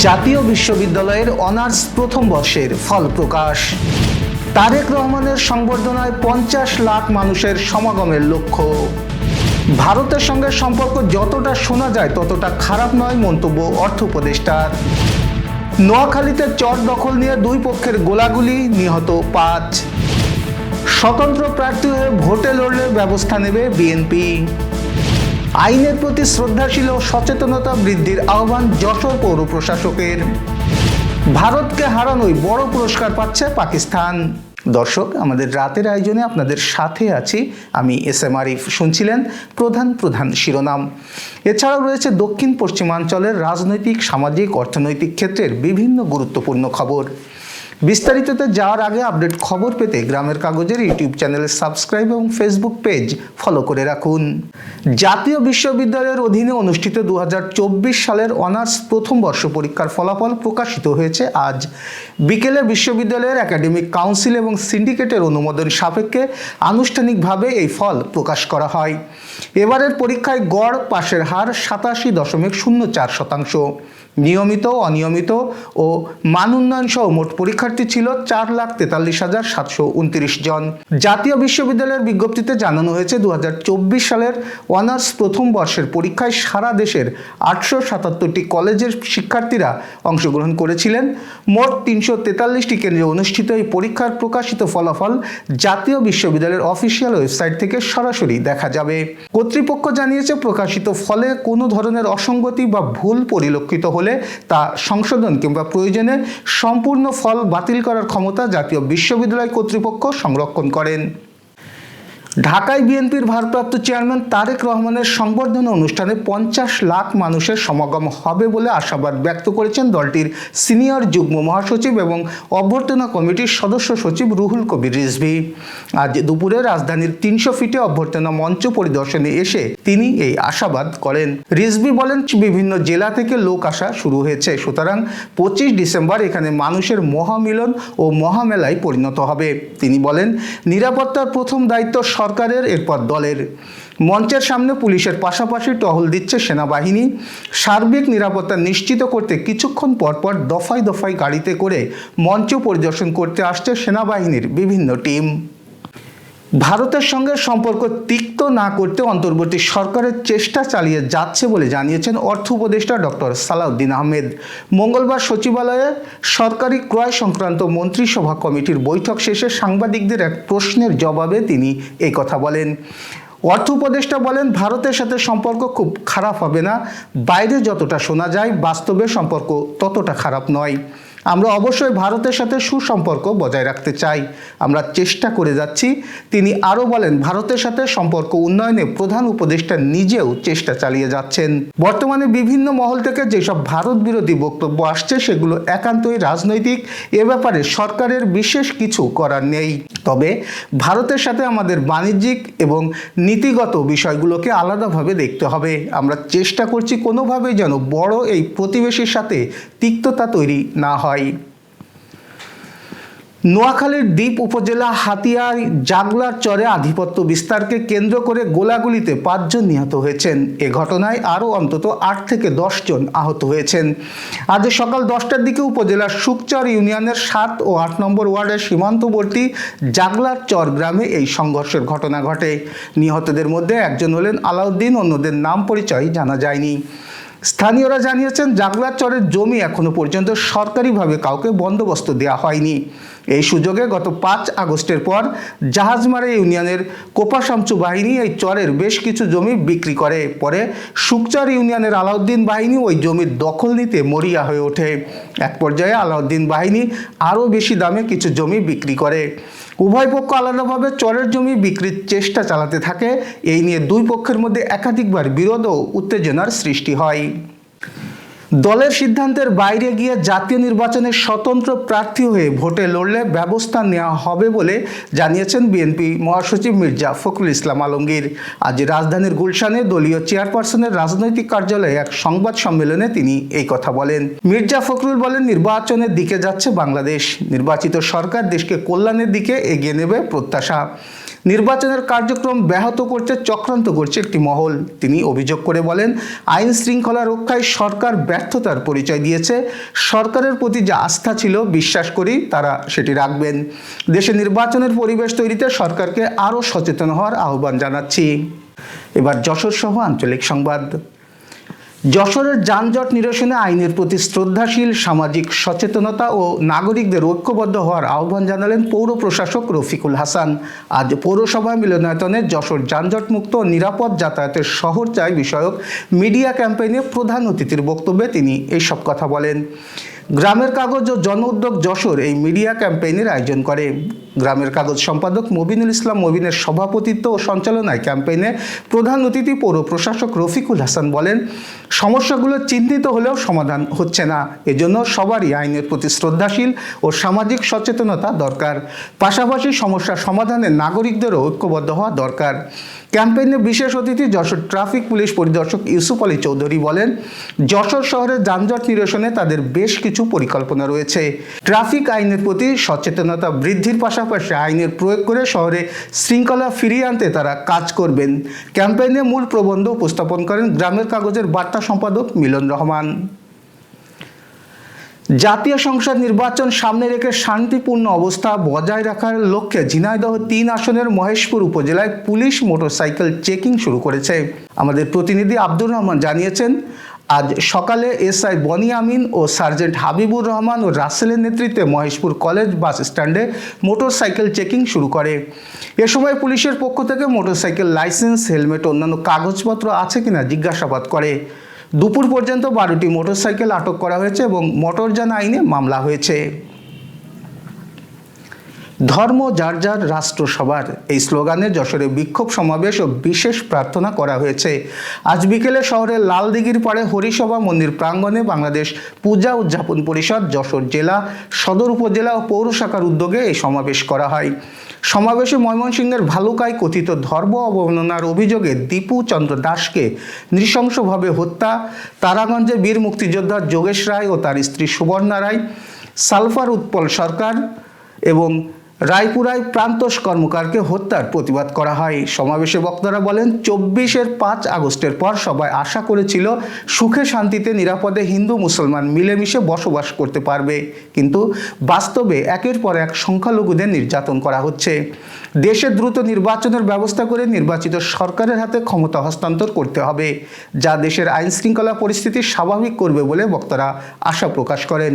জাতীয় বিশ্ববিদ্যালয়ের অনার্স প্রথম বর্ষের ফল প্রকাশ। তারেক রহমানের সংবর্ধনায় 50 লাখ মানুষের সমাগমের লক্ষ্য। ভারতের সঙ্গে সম্পর্ক যতটা শোনা যায় ততটা খারাপ নয় মন্তব্য অর্থ উপদেষ্টার। নোয়াখালীতে চর দখল নিয়ে দুই পক্ষের গোলাগুলি, নিহত 5। স্বতন্ত্র প্রার্থী হয়ে ভোটে লড়লে ব্যবস্থা নেবে বিএনপি। আইনের প্রতি শ্রদ্ধাশীল ও সচেতনতা বৃদ্ধির আহ্বান যশোর পৌর প্রশাসকের। ভারতকে হারানোই বড় পুরস্কার পাচ্ছে পাকিস্তান। দর্শক, আমাদের রাতের আয়োজনে আপনাদের সাথে আছি আমি এস.এম. আরিফ। শুনছিলেন প্রধান শিরোনাম। এছাড়াও রয়েছে দক্ষিণ পশ্চিমাঞ্চলের রাজনৈতিক, সামাজিক, অর্থনৈতিক ক্ষেত্রের বিভিন্ন গুরুত্বপূর্ণ খবর। বিস্তারিততে যাওয়ার আগে আপডেট খবর পেতে গ্রামের কাগজের ইউটিউব চ্যানেলে সাবস্ক্রাইব এবং ফেসবুক পেজ ফলো করে রাখুন। জাতীয় বিশ্ববিদ্যালয়ের অধীনে অনুষ্ঠিত 2024 সালের অনার্স প্রথম বর্ষ পরীক্ষার ফলাফল প্রকাশিত হয়েছে আজ বিকেলে। বিশ্ববিদ্যালয়ের একাডেমিক কাউন্সিল এবং সিন্ডিকেটের অনুমোদন সাপেক্ষে আনুষ্ঠানিকভাবে এই ফল প্রকাশ করা হয়। এবারের পরীক্ষায় গড় পাশের হার 87.04%। নিয়মিত, অনিয়মিত ও মান উন্নয়ন সহ মোট পরীক্ষার্থী ছিল 4,43,729 জন। জাতীয় বিশ্ববিদ্যালয়ের বিজ্ঞপ্তিতে জানানো হয়েছে 2024 সালের অনার্স প্রথম বর্ষের পরীক্ষায় সারা দেশের 877টি কলেজের শিক্ষার্থীরা অংশগ্রহণ করেছিলেন। মোট 343টি কেন্দ্রে অনুষ্ঠিত এই পরীক্ষার প্রকাশিত ফলাফল জাতীয় বিশ্ববিদ্যালয়ের অফিসিয়াল ওয়েবসাইট থেকে সরাসরি দেখা যাবে। কর্তৃপক্ষ জানিয়েছে, প্রকাশিত ফলে কোনো ধরনের অসঙ্গতি বা ভুল পরিলক্ষিত হলে তা সংশোধন কিংবা প্রয়োজনে সম্পূর্ণ ফল বাতিল করার ক্ষমতা জাতীয় বিশ্ববিদ্যালয় কর্তৃপক্ষ সংরক্ষণ করেন। ঢাকায় বিএনপির ভারপ্রাপ্ত চেয়ারম্যান তারেক রহমানের সংবর্ধনা অনুষ্ঠানে 50 লাখ মানুষের সমাগম হবে বলে আশাবাদ ব্যক্ত করেছেন দলটির সিনিয়র যুগ্ম মহাসচিব এবং অভ্যর্থনা কমিটির সদস্য সচিব রুহুল কবির রিজভী। আজ দুপুরে রাজধানীর 300 ফিটে অভ্যর্থনা মঞ্চ পরিদর্শনে এসে তিনি এই আশাবাদ করেন। রিজভী বলেন, বিভিন্ন জেলা থেকে লোক আসা শুরু হয়েছে, সুতরাং 25 ডিসেম্বর এখানে মানুষের মহামিলন ও মহামেলায় পরিণত হবে। তিনি বলেন, নিরাপত্তার প্রথম দায়িত্ব সরকারের, এরপর দলের। মঞ্চের সামনে পুলিশের পাশাপাশি টহল দিচ্ছে সেনাবাহিনী। সার্বিক নিরাপত্তা নিশ্চিত করতে কিছুক্ষণ পরপর দফায় দফায় গাড়িতে করে মঞ্চ পরিদর্শন করতে আসছে সেনাবাহিনীর বিভিন্ন টিম। ভারতের সঙ্গে সম্পর্ক তিক্ত না করতে অন্তর্বর্তী সরকারের চেষ্টা চালিয়ে যাচ্ছে বলে জানিয়েছেন অর্থ উপদেষ্টা ডক্টর সালাউদ্দিন আহমেদ। মঙ্গলবার সচিবালয়ে সরকারি ক্রয় সংক্রান্ত মন্ত্রিসভা কমিটির বৈঠক শেষে সাংবাদিকদের এক প্রশ্নের জবাবে তিনি এই কথা বলেন। অর্থ উপদেষ্টা বলেন, ভারতের সাথে সম্পর্ক খুব খারাপ হবে না। বাইরে যতটা শোনা যায়, বাস্তবে সম্পর্ক ততটা খারাপ নয়। আমরা অবশ্যই ভারতের সাথে সুসম্পর্ক বজায় রাখতে চাই, আমরা চেষ্টা করে যাচ্ছি। তিনি আরও বলেন, ভারতের সাথে সম্পর্ক উন্নয়নে প্রধান উপদেষ্টা নিজেও চেষ্টা চালিয়ে যাচ্ছেন। বর্তমানে বিভিন্ন মহল থেকে যেসব ভারত বিরোধী বক্তব্য আসছে সেগুলো একান্তই রাজনৈতিক। এ ব্যাপারে সরকারের বিশেষ কিছু করার নেই। তবে ভারতের সাথে আমাদের বাণিজ্যিক এবং নীতিগত বিষয়গুলোকে আলাদাভাবে দেখতে হবে। আমরা চেষ্টা করছি কোনোভাবেই যেন বড় এই প্রতিবেশীর সাথে তিক্ততা তৈরি না হয়। নোয়াখালীর দ্বীপ উপজেলা হাতিয়ার জাগলার চরে আধিপত্য বিস্তারকে কেন্দ্র করে গোলাগুলিতে 5 জন নিহত হয়েছেন। এ ঘটনায় আরও অন্তত 8 থেকে 10 জন আহত হয়েছেন। আজ সকাল 10টার দিকে উপজেলার শুকচর ইউনিয়নের 7 ও 8 নম্বর ওয়ার্ডের সীমান্তবর্তী জাগলার চর গ্রামে এই সংঘর্ষের ঘটনা ঘটে। নিহতদের মধ্যে একজন হলেন আলাউদ্দিন, অন্যদের নাম পরিচয় জানা যায়নি। স্থানীয়রা জানিয়েছেন, জাগলার চরের জমি এখনো পর্যন্ত সরকারিভাবে কাউকে বন্দোবস্ত দেওয়া হয়নি। এই সুযোগে গত 5 আগস্টের পর জাহাজমারা ইউনিয়নের কোপাশামচু বাহিনী এই চরের বেশ কিছু জমি বিক্রি করে। পরে শুকচর ইউনিয়নের আলাউদ্দিন বাহিনী ওই জমির দখল নিতে মরিয়া হয়ে ওঠে। এক পর্যায়ে আলাউদ্দিন বাহিনী আরও বেশি দামে কিছু জমি বিক্রি করে। উভয় পক্ষ আলাদাভাবে চরের জমি বিক্রির চেষ্টা চালাতে থাকে। এই নিয়ে দুই পক্ষের মধ্যে একাধিকবার বিরোধ ও উত্তেজনার সৃষ্টি হয়। দলের সিদ্ধান্তের বাইরে গিয়ে জাতীয় নির্বাচনে স্বতন্ত্র প্রার্থী হয়ে ভোটে লড়লে ব্যবস্থা নেওয়া হবে বলে জানিয়েছেন বিএনপি মহাসচিব মির্জা ফখরুল ইসলাম আলমগীর। আজ রাজধানীর গুলশানে দলীয় চেয়ারপারসনের রাজনৈতিক কার্যালয়ে এক সংবাদ সম্মেলনে তিনি এই কথা বলেন। মির্জা ফখরুল বলেন, নির্বাচনের দিকে যাচ্ছে বাংলাদেশ। নির্বাচিত সরকার দেশকে কল্যাণের দিকে এগিয়ে নেবে প্রত্যাশা। নির্বাচনের কার্যক্রম ব্যাহত করতে চক্রান্ত করছে একটি মহল। তিনি অভিযোগ করে বলেন, আইন শৃঙ্খলা রক্ষায় সরকার ব্যর্থতার পরিচয় দিয়েছে। সরকারের প্রতি যে আস্থা ছিল, বিশ্বাস করি তারা সেটি রাখবেন। দেশে নির্বাচনের পরিবেশ তৈরিতে সরকারকে আরও সচেতন হওয়ার আহ্বান জানাচ্ছি। এবার যশোর সহ আঞ্চলিক সংবাদ। যশোরের যানজট নিরসনে আইনের প্রতি শ্রদ্ধাশীল, সামাজিক সচেতনতা ও নাগরিকদের ঐক্যবদ্ধ হওয়ার আহ্বান জানালেন পৌর প্রশাসক রফিকুল হাসান। আজ পৌরসভা মিলনায়তনে যশোর যানজটমুক্ত নিরাপদ যাতায়াতের শহর চাই বিষয়ক মিডিয়া ক্যাম্পেইনে প্রধান অতিথির বক্তব্যে তিনি এইসব কথা বলেন। গ্রামের কাগজ ও জন উদ্যোগ যশোর এই মিডিয়া ক্যাম্পেইনের আয়োজন করে। গ্রামের কাগজ সম্পাদক মবিনুল ইসলাম মবিনের সভাপতিত্ব ও সঞ্চালনায় ক্যাম্পেইনে প্রধান অতিথি পৌর প্রশাসক রফিকুল হাসান বলেন, সমস্যাগুলো চিহ্নিত হলেও সমাধান হচ্ছে না। এজন্য সবারই আইনের প্রতি শ্রদ্ধাশীল ও সামাজিক সচেতনতা দরকার। পাশাপাশি সমস্যা সমাধানে নাগরিকদেরও ঐক্যবদ্ধ হওয়া দরকার। ক্যাম্পেইনে বিশেষ অতিথি যশোর ট্রাফিক পুলিশ পরিদর্শক ইউসুফ আলী চৌধুরী বলেন, যশোর শহরের যানজট নিরসনে তাদের বেশ কিছু পরিকল্পনা রয়েছে। ট্রাফিক আইনের প্রতি সচেতনতা বৃদ্ধির পাশাপাশি আইনের প্রয়োগ করে শহরে শৃঙ্খলা ফিরিয়ে আনতে তারা কাজ করবেন। ক্যাম্পেইনে মূল প্রবন্ধ উপস্থাপন করেন গ্রামের কাগজের বার্তা সম্পাদক মিলন রহমান। জাতীয় সংসদ নির্বাচন সামনে রেখে শান্তিপূর্ণ অবস্থা বজায় রাখার লক্ষ্যে ঝিনাইদহ ৩ আসনের মহেশপুর উপজেলায় পুলিশ মোটরসাইকেল চেকিং শুরু করেছে। আমাদের প্রতিনিধি আব্দুর রহমান জানিয়েছেন, আজ সকালে এসআই বনি আমিন ও সার্জেন্ট হাবিবুর রহমান ও রাসেলের নেতৃত্বে মহেশপুর কলেজ বাস স্ট্যান্ডে মোটরসাইকেল চেকিং শুরু করে। এ সময় পুলিশের পক্ষ থেকে মোটরসাইকেল লাইসেন্স, হেলমেট, অন্যান্য কাগজপত্র আছে কিনা জিজ্ঞাসাবাদ করে। দুপুর পর্যন্ত 12টি মোটরসাইকেল আটক করা হয়েছে এবং মোটরযান আইনে মামলা হয়েছে। ধর্ম যার যার, রাষ্ট্র সবার, এই স্লোগানে যশোরে বিক্ষোভ সমাবেশ ও বিশেষ প্রার্থনা করা হয়েছে। আজ বিকেলে শহরের লালদিঘির পাড়ে হরিসভা মন্দির প্রাঙ্গণে বাংলাদেশ পূজা উদযাপন পরিষদ যশোর জেলা, সদর উপজেলা ও পৌর শাখার উদ্যোগে এই সমাবেশ করা হয়। সমাবেশে ময়মনসিংহের ভালুকায় কথিত ধর্ম অবমাননার অভিযোগে দীপু চন্দ্র দাসকে নৃশংসভাবে হত্যা, তারাগঞ্জে বীর মুক্তিযোদ্ধা যোগেশ রায় ও তার স্ত্রী সুবর্ণা রায়, সালফার উৎপল সরকার এবং রায়পুরায় প্রান্তোষ কর্মকারকে হত্যার প্রতিবাদ করা হয়। সমাবেশে বক্তারা বলেন, 5 আগস্টের পর সবাই আশা করেছিল সুখে শান্তিতে নিরাপদে হিন্দু মুসলমান মিলেমিশে বসবাস করতে পারবে, কিন্তু বাস্তবে একের পর এক সংখ্যালঘুদের নির্যাতন করা হচ্ছে। দেশে দ্রুত নির্বাচনের ব্যবস্থা করে নির্বাচিত সরকারের হাতে ক্ষমতা হস্তান্তর করতে হবে, যা দেশের আইন শৃঙ্খলা পরিস্থিতি স্বাভাবিক করবে বলে বক্তারা আশা প্রকাশ করেন।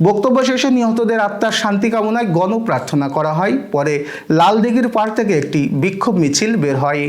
বক্তব্য শেষে নিহতদের আত্মার শান্তি কামনায় গণপ্রার্থনা করা হয়। পরে লালদিঘির পাড় থেকে একটি বিক্ষোভ মিছিল বের হয়।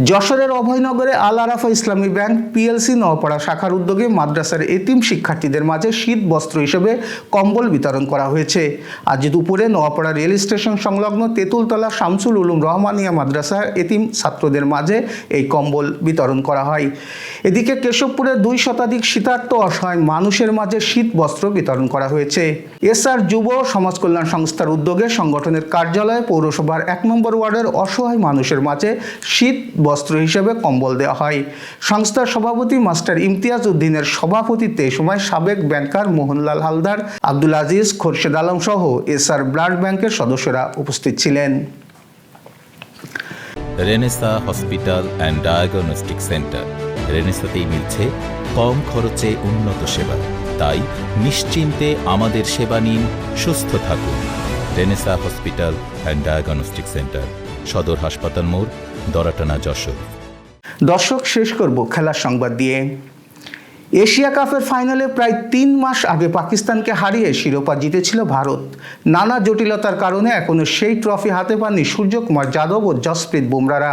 যশোরের অভয়নগরে আল আরাফা ইসলামী ব্যাংক পিএলসি নওপাড়া শাখার উদ্যোগে মাদ্রাসার এতিম শিক্ষার্থীদের মাঝে শীত বস্ত্র হিসেবে কম্বল বিতরণ করা হয়েছে। আজ দুপুরে নোয়াপাড়া রেল স্টেশন সংলগ্ন তেঁতুলতলা শামসুল উলুম রহমানিয়া মাদ্রাসার এতিম ছাত্রদের মাঝে এই কম্বল বিতরণ করা হয়। এদিকে কেশবপুরে 2 শতাধিক শীতার্ত অসহায় মানুষের মাঝে শীত বস্ত্র বিতরণ করা হয়েছে। এসআর যুব সমাজ কল্যাণ সংস্থার উদ্যোগে সংগঠনের কার্যালয়ে পৌরসভার 1 নম্বর ওয়ার্ডের অসহায় মানুষের মাঝে শীত বস্ত্র হিসেবে কম্বল দেওয়া হয়। সংস্থার সভাপতি মাস্টার ইমতিয়াজ উদ্দিনের সভাপতিত্বে এ সময় সাবেক ব্যাংকার মোহনলাল হালদার, আব্দুল আজিজ, খোরশেদ আলম সহ এসআর ব্লাড ব্যাংকের সদস্যরা উপস্থিত ছিলেন। Renaissance hospital and diagnostic centre. রেনেসাতেই মিলছে কম খরচে উন্নত সেবা, তাই নিশ্চিন্তে আমাদের সেবা নিন, সুস্থ থাকুন। Renaissance hospital and diagnostic centre, সদর হাসপাতাল মোড়, দরাটানা, যশোর। দর্শক, শেষ করব খেলার সংবাদ দিয়ে। এশিয়া কাপের ফাইনালে প্রায় 3 মাস আগে পাকিস্তানকে হারিয়ে শিরোপা জিতেছিল ভারত। নানা জটিলতার কারণে এখনও সেই ট্রফি হাতে পাননি সূর্যকুমার যাদব ও জসপ্রীত বুমরারা।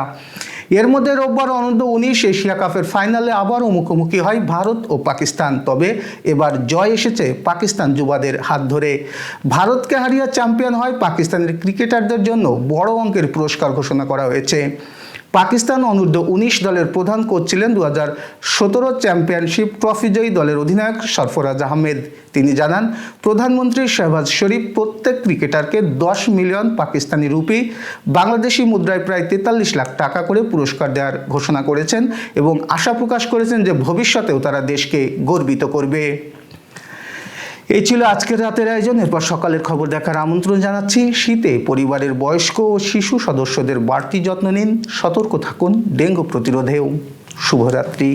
এর মধ্যে রোববার অনূর্ধ্ব-19 এশিয়া কাপের ফাইনালে আবারও মুখোমুখি হয় ভারত ও পাকিস্তান। তবে এবার জয় এসেছে পাকিস্তান যুবাদের হাত ধরে। ভারতকে হারিয়ে চ্যাম্পিয়ন হয় পাকিস্তানের ক্রিকেটারদের জন্য বড় অঙ্কের পুরস্কার ঘোষণা করা হয়েছে। পাকিস্তান অনূর্ধ্ব-19 দলের প্রধান কোচ ছিলেন 2017 চ্যাম্পিয়নশিপ ট্রফিজয়ী দলের অধিনায়ক সরফরাজ আহমেদ। তিনি জানান, প্রধানমন্ত্রী শেহবাজ শরীফ প্রত্যেক ক্রিকেটারকে 10 মিলিয়ন পাকিস্তানি রুপি, বাংলাদেশি মুদ্রায় প্রায় 43 লাখ টাকা করে পুরস্কার দেওয়ার ঘোষণা করেছেন এবং আশা প্রকাশ করেছেন যে ভবিষ্যতেও তারা দেশকে গর্বিত করবে। এই ছিল আজকের রাতের আয়োজন। এরপর সকালের খবর দেখার আমন্ত্রণ জানাচ্ছি। শীতে পরিবারের বয়স্ক ও শিশু সদস্যদের বাড়তি যত্ন নিন, সতর্ক থাকুন ডেঙ্গু প্রতিরোধেও। শুভরাত্রি।